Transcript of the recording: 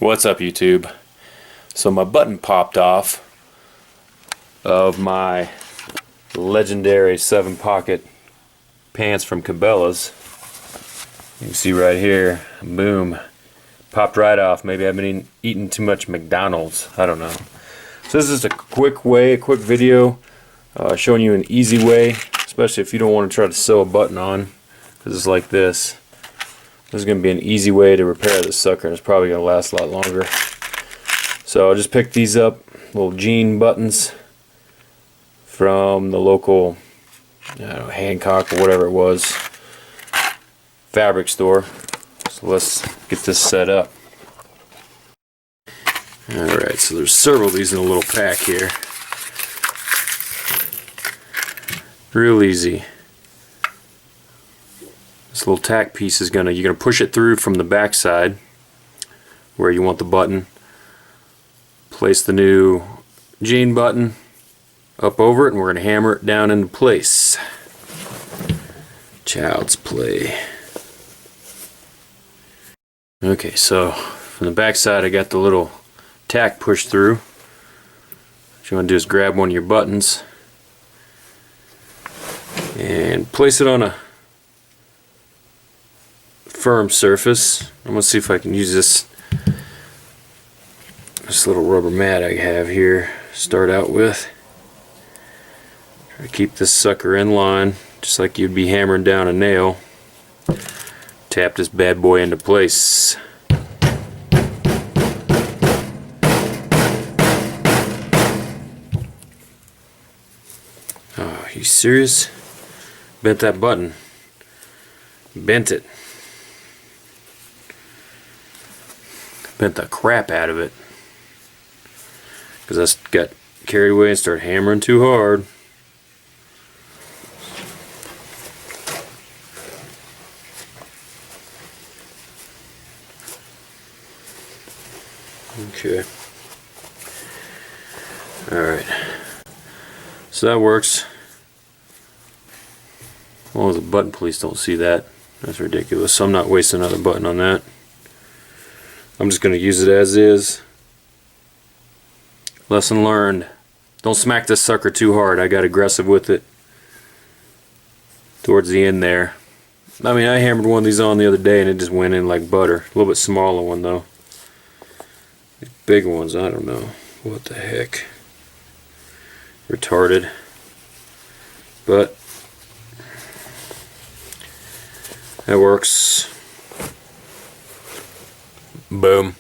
What's up, YouTube? So my button popped off of my legendary 7-pocket pants from Cabelas. You can see right here, boom, popped right off. Maybe I've been eating too much McDonald's, I don't know. So this is a quick video showing you an easy way, especially if you don't want to try to sew a button on, because it's like this. This is going to be an easy way to repair this sucker, and it's probably going to last a lot longer. So I just picked these up, little jean buttons from the local, I don't know, Hancock or whatever it was, fabric store. So let's get this set up. Alright, so there's several of these in a little pack here. Real easy. This little tack piece is you're gonna push it through from the back side where you want the button. Place the new jean button up over it, and we're gonna hammer it down into place. Child's play. Okay, so from the back side I got the little tack pushed through. What you want to do is grab one of your buttons and place it on a firm surface. I'm going to see if I can use this little rubber mat I have here. Start out with. Try to keep this sucker in line, just like you'd be hammering down a nail. Tap this bad boy into place. Oh, you serious? Bent that button. Bent it. Bent the crap out of it. Because I got carried away and started hammering too hard. Okay. Alright. So that works. As long as the button police don't see that. That's ridiculous. So I'm not wasting another button on that. I'm just going to use it as is. Lesson learned. Don't smack this sucker too hard. I got aggressive with it towards the end there. I mean, I hammered one of these on the other day and it just went in like butter. A little bit smaller one though. These big ones, I don't know. What the heck. Retarded. But that works. Boom.